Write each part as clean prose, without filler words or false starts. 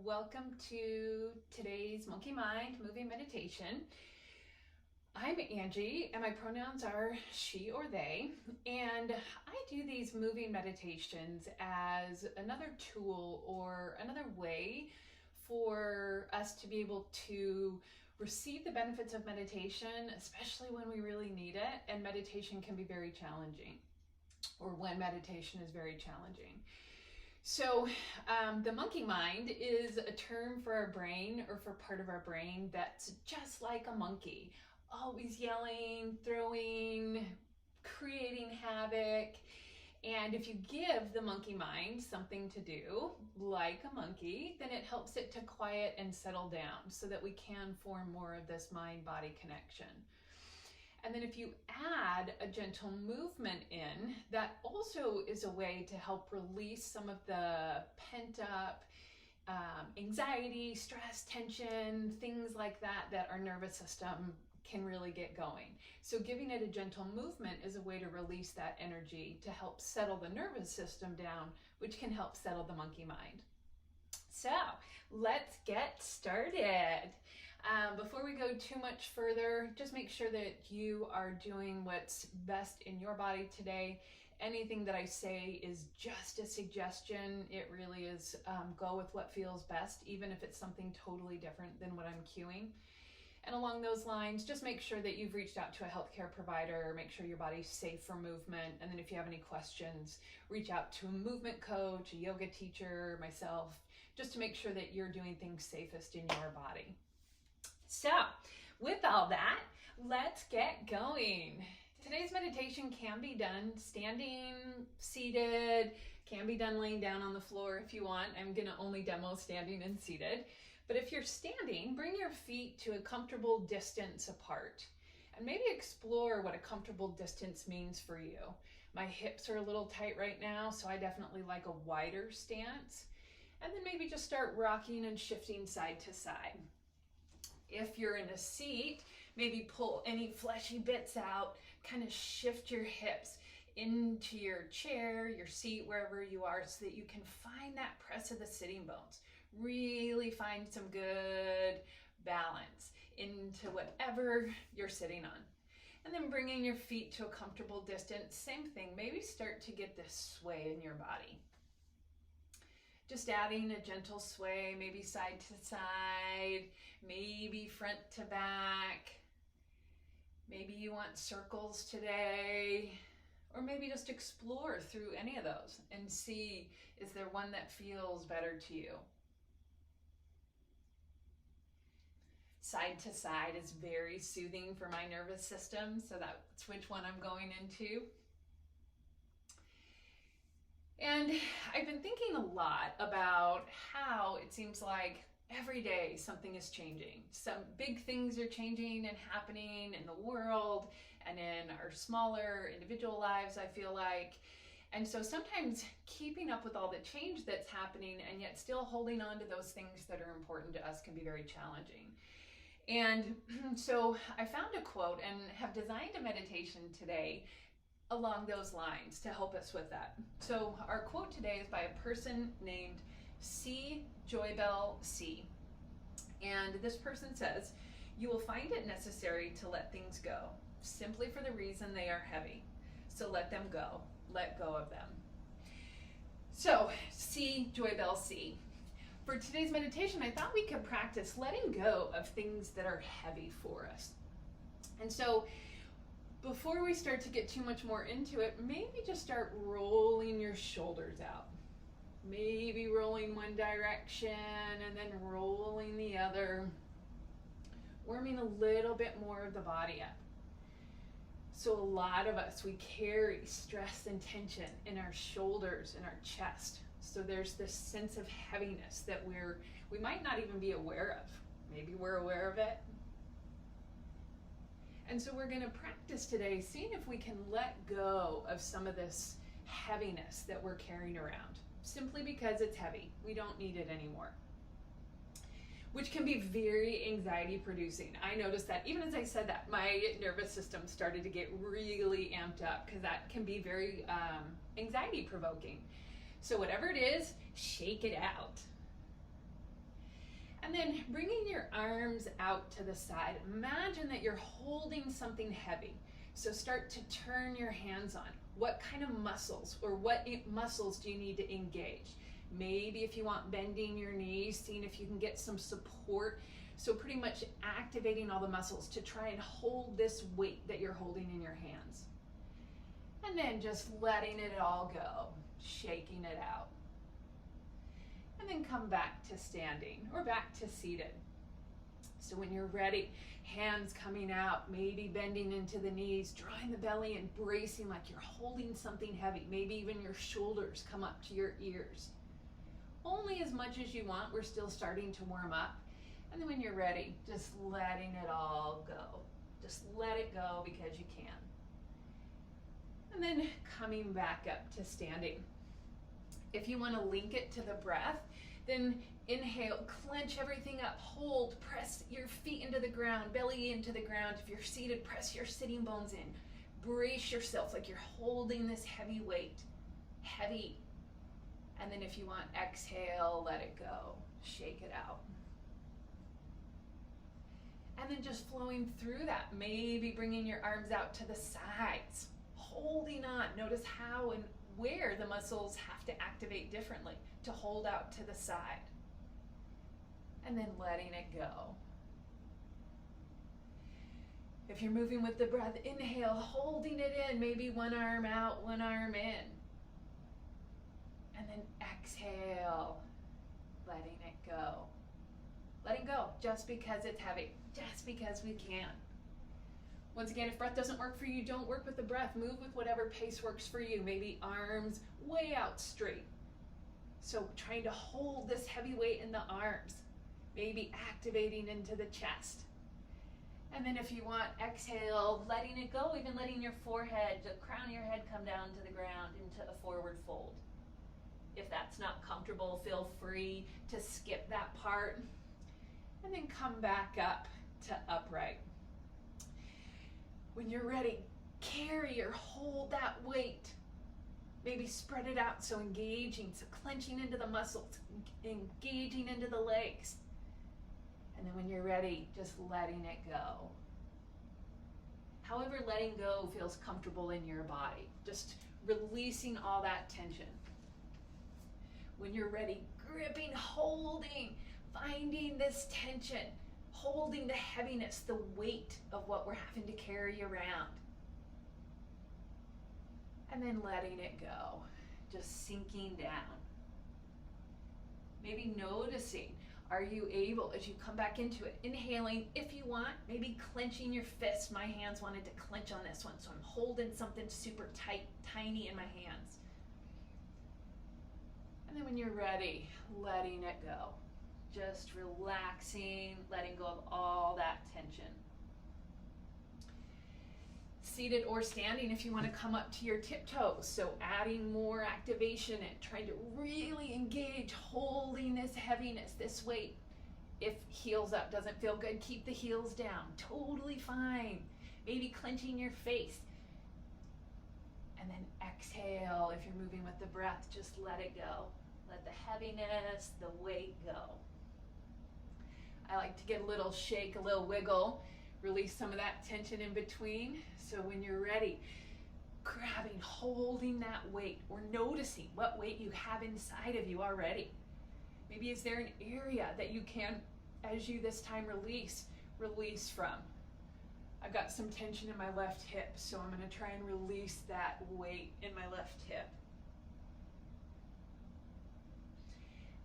Welcome to today's Monkey Mind moving meditation. I'm Angie and my pronouns are she or they, and I do these moving meditations as another tool or another way for us to be able to receive the benefits of meditation, especially when we really need it, and meditation can be very challenging, or when meditation is very challenging. So the monkey mind is a term for our brain, or for part of our brain that's just like a monkey, always yelling, throwing, creating havoc. And if you give the monkey mind something to do, like a monkey, then it helps it to quiet and settle down so that we can form more of this mind-body connection. And then if you add a gentle movement in, that also is a way to help release some of the pent up anxiety, stress, tension, things like that our nervous system can really get going. So giving it a gentle movement is a way to release that energy to help settle the nervous system down, which can help settle the monkey mind. So let's get started. Before we go too much further, just make sure that you are doing what's best in your body today. Anything that I say is just a suggestion. It really is go with what feels best, even if it's something totally different than what I'm cueing. And along those lines, just make sure that you've reached out to a healthcare provider, make sure your body's safe for movement. And then if you have any questions, reach out to a movement coach, a yoga teacher, myself, just to make sure that you're doing things safest in your body. So with all that, let's get going. Today's meditation can be done standing, seated, can be done laying down on the floor if you want. I'm gonna only demo standing and seated. But if you're standing, bring your feet to a comfortable distance apart and maybe explore what a comfortable distance means for you. My hips are a little tight right now, so I definitely like a wider stance. And then maybe just start rocking and shifting side to side. If you're in a seat, maybe pull any fleshy bits out, kind of shift your hips into your chair, your seat, wherever you are, so that you can find that press of the sitting bones. Really find some good balance into whatever you're sitting on. And then bringing your feet to a comfortable distance, same thing, maybe start to get this sway in your body. Just adding a gentle sway, maybe side to side, maybe front to back. Maybe you want circles today, or maybe just explore through any of those and see, is there one that feels better to you? Side to side is very soothing for my nervous system, so that's which one I'm going into. And I've been thinking a lot about how it seems like every day something is changing. Some big things are changing and happening in the world and in our smaller individual lives, I feel like. And so sometimes keeping up with all the change that's happening and yet still holding on to those things that are important to us can be very challenging. And so I found a quote and have designed a meditation today along those lines to help us with that. So our quote today is by a person named JoyBell C. And this person says, "You will find it necessary to let things go, simply for the reason they are heavy. So let them go. Let go of them." So JoyBell C. For today's meditation, I thought we could practice letting go of things that are heavy for us. And so before we start to get too much more into it, maybe just start rolling your shoulders out. Maybe rolling one direction and then rolling the other. Warming a little bit more of the body up. So a lot of us, we carry stress and tension in our shoulders and our chest. So there's this sense of heaviness that we might not even be aware of. Maybe we're aware of it. And so we're going to practice today, seeing if we can let go of some of this heaviness that we're carrying around, simply because it's heavy. We don't need it anymore, which can be very anxiety producing. I noticed that even as I said that, my nervous system started to get really amped up, because that can be very anxiety provoking. So whatever it is, shake it out. And then bringing your arms out to the side. Imagine that you're holding something heavy. So start to turn your hands on. What kind of muscles or what muscles do you need to engage? Maybe if you want, bending your knees, seeing if you can get some support. So pretty much activating all the muscles to try and hold this weight that you're holding in your hands. And then just letting it all go, shaking it out. And then come back to standing or back to seated. So when you're ready, hands coming out, maybe bending into the knees, drawing the belly and bracing like you're holding something heavy. Maybe even your shoulders come up to your ears. Only as much as you want. We're still starting to warm up. And then when you're ready, just letting it all go. Just let it go because you can. And then coming back up to standing. If you want to link it to the breath, then inhale, clench everything up, hold, press your feet into the ground, belly into the ground. If you're seated, press your sitting bones in. Brace yourself like you're holding this heavy weight. Heavy. And then if you want, exhale, let it go. Shake it out. And then just flowing through that, maybe bringing your arms out to the sides, holding on. Notice how and where the muscles have to activate differently to hold out to the side. And then letting it go. If you're moving with the breath, inhale, holding it in, maybe one arm out, one arm in. And then exhale, letting it go. Letting go just because it's heavy, just because we can. Once again, if breath doesn't work for you, don't work with the breath. Move with whatever pace works for you. Maybe arms way out straight. So trying to hold this heavy weight in the arms. Maybe activating into the chest. And then if you want, exhale, letting it go, even letting your forehead, the crown of your head come down to the ground into a forward fold. If that's not comfortable, feel free to skip that part. And then come back up to upright. When you're ready, carry or hold that weight. Maybe spread it out, so engaging, so clenching into the muscles, engaging into the legs. And then when you're ready, just letting it go. However letting go feels comfortable in your body. Just releasing all that tension. When you're ready, gripping, holding, finding this tension, holding the heaviness, the weight of what we're having to carry around. And then letting it go, just sinking down. Maybe noticing, are you able, as you come back into it, inhaling if you want, maybe clenching your fists. My hands wanted to clench on this one, so I'm holding something super tight, tiny in my hands. And then when you're ready, letting it go. Just relaxing, letting go of all that tension. Seated or standing if you want to come up to your tiptoes. So adding more activation and trying to really engage, holding this heaviness, this weight. If heels up doesn't feel good, keep the heels down. Totally fine. Maybe clenching your face. And then exhale. If you're moving with the breath, just let it go. Let the heaviness, the weight go. I like to get a little shake, a little wiggle, release some of that tension in between. So when you're ready, grabbing, holding that weight, or noticing what weight you have inside of you already. Maybe is there an area that you can, as you this time release from? I've got some tension in my left hip, so I'm going to try and release that weight in my left hip.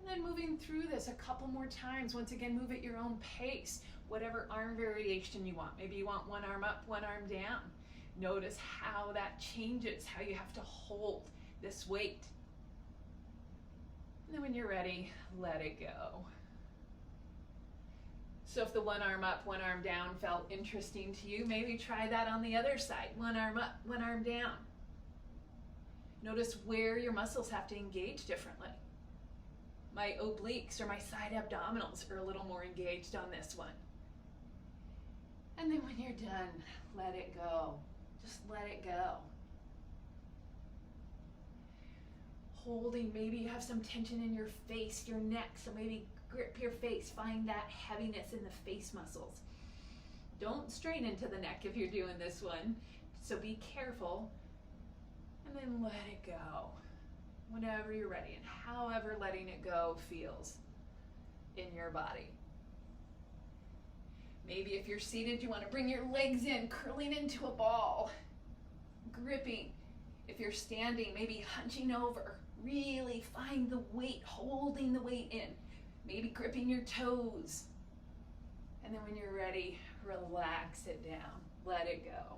And then moving through this a couple more times. Once again, move at your own pace, whatever arm variation you want. Maybe you want one arm up, one arm down. Notice how that changes, how you have to hold this weight. And then when you're ready, let it go. So if the one arm up, one arm down felt interesting to you, maybe try that on the other side. One arm up, one arm down. Notice where your muscles have to engage differently. My obliques or my side abdominals are a little more engaged on this one. And then when you're done, let it go. Just let it go. Holding, maybe you have some tension in your face, your neck, so maybe Grip your face. Find that heaviness in the face muscles. Don't strain into the neck if you're doing this one. So be careful. And then let it go whenever you're ready, and however letting it go feels in your body. Maybe if you're seated, you want to bring your legs in, curling into a ball, gripping. If you're standing, maybe hunching over. Really find the weight, holding the weight in. Maybe gripping your toes. And then when you're ready, relax it down. Let it go.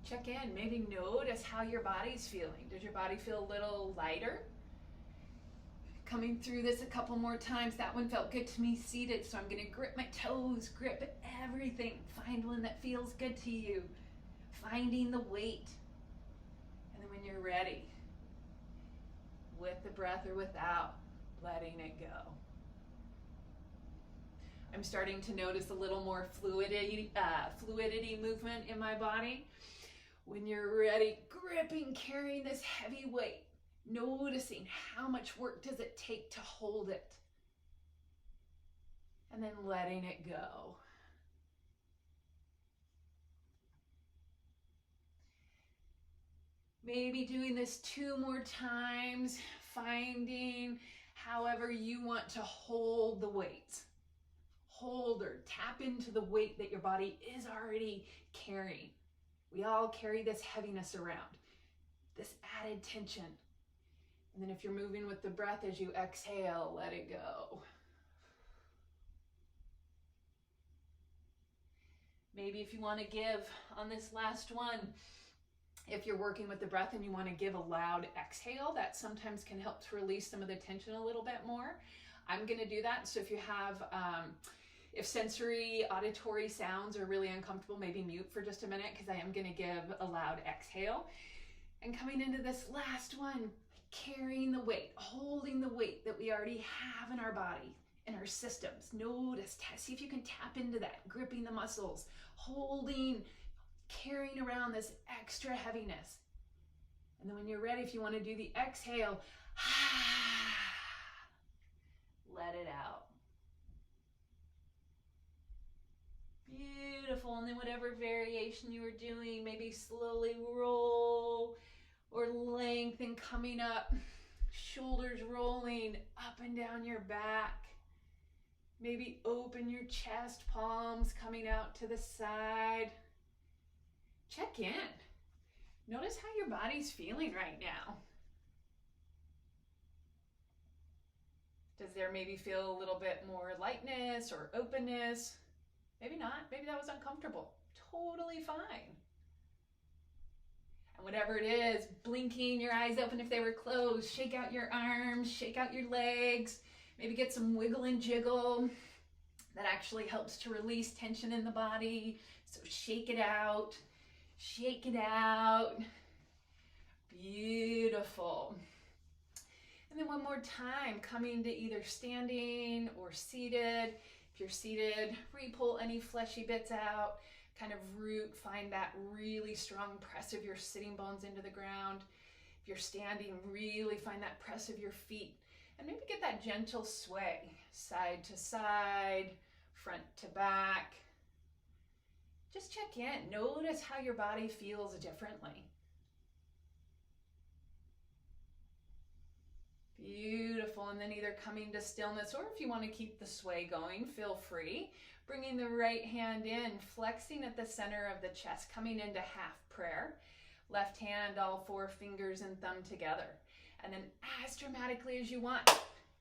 Check in. Maybe notice how your body's feeling. Does your body feel a little lighter? Coming through this a couple more times. That one felt good to me seated, so I'm going to grip my toes, grip everything. Find one that feels good to you. Finding the weight. And then when you're ready, with the breath or without, letting it go. I'm starting to notice a little more fluidity movement in my body. When you're ready, gripping, carrying this heavy weight, noticing how much work does it take to hold it. And then letting it go. Maybe doing this 2 more times, finding however you want to hold the weight. Hold or tap into the weight that your body is already carrying. We all carry this heaviness around, this added tension. And then if you're moving with the breath as you exhale, let it go. Maybe if you want to give on this last one, if you're working with the breath and you want to give a loud exhale, that sometimes can help to release some of the tension a little bit more. I'm going to do that. So if you have, if sensory auditory sounds are really uncomfortable, maybe mute for just a minute, because I am going to give a loud exhale. And coming into this last one, carrying the weight, holding the weight that we already have in our body, in our systems. Notice, see if you can tap into that, gripping the muscles, holding, carrying around this extra heaviness. And then when you're ready, if you want to do the exhale, let it out. Beautiful. And then whatever variation you were doing, maybe slowly roll or lengthen, coming up, shoulders rolling up and down your back. Maybe open your chest, palms coming out to the side. Check in. Notice how your body's feeling right now. Does there maybe feel a little bit more lightness or openness? Maybe not. Maybe that was uncomfortable. Totally fine. And whatever it is, blinking your eyes open if they were closed, shake out your arms, shake out your legs, maybe get some wiggle and jiggle. That actually helps to release tension in the body. So shake it out. Shake it out. Beautiful. And then one more time, coming to either standing or seated. If you're seated, re-pull any fleshy bits out. Kind of root, find that really strong press of your sitting bones into the ground. If you're standing, really find that press of your feet. And maybe get that gentle sway, side to side, front to back. Just check in. Notice how your body feels differently. Beautiful. And then either coming to stillness, or if you want to keep the sway going, feel free. Bringing the right hand in, flexing at the center of the chest, coming into half prayer. Left hand, all 4 fingers and thumb together. And then as dramatically as you want,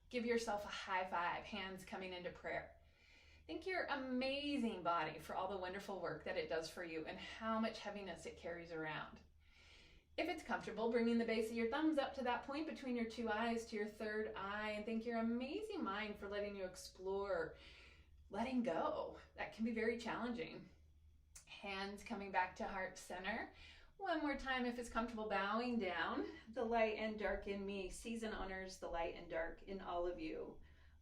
give yourself a high five, hands coming into prayer. Thank your amazing body for all the wonderful work that it does for you and how much heaviness it carries around. If it's comfortable, bringing the base of your thumbs up to that point between your 2 eyes to your 3rd eye, and thank your amazing mind for letting you explore, letting go. That can be very challenging. Hands coming back to heart center. One more time, if it's comfortable, bowing down. The light and dark in me sees and honors the light and dark in all of you.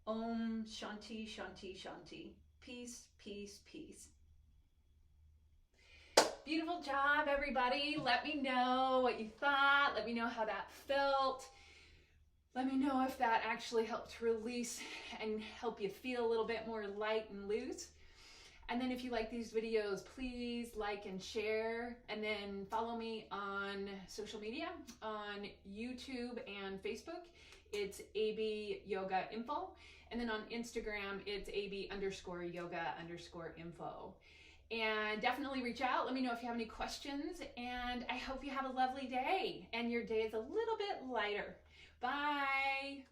Om Shanti Shanti Shanti. Peace, peace, peace. Beautiful job, everybody. Let me know what you thought. Let me know how that felt. Let me know if that actually helped release and help you feel a little bit more light and loose. And then if you like these videos, please like and share, and then follow me on social media, on YouTube and Facebook. It's AB Yoga Info. And then on Instagram, it's AB_yoga_info. And definitely reach out. Let me know if you have any questions. And I hope you have a lovely day and your day is a little bit lighter. Bye.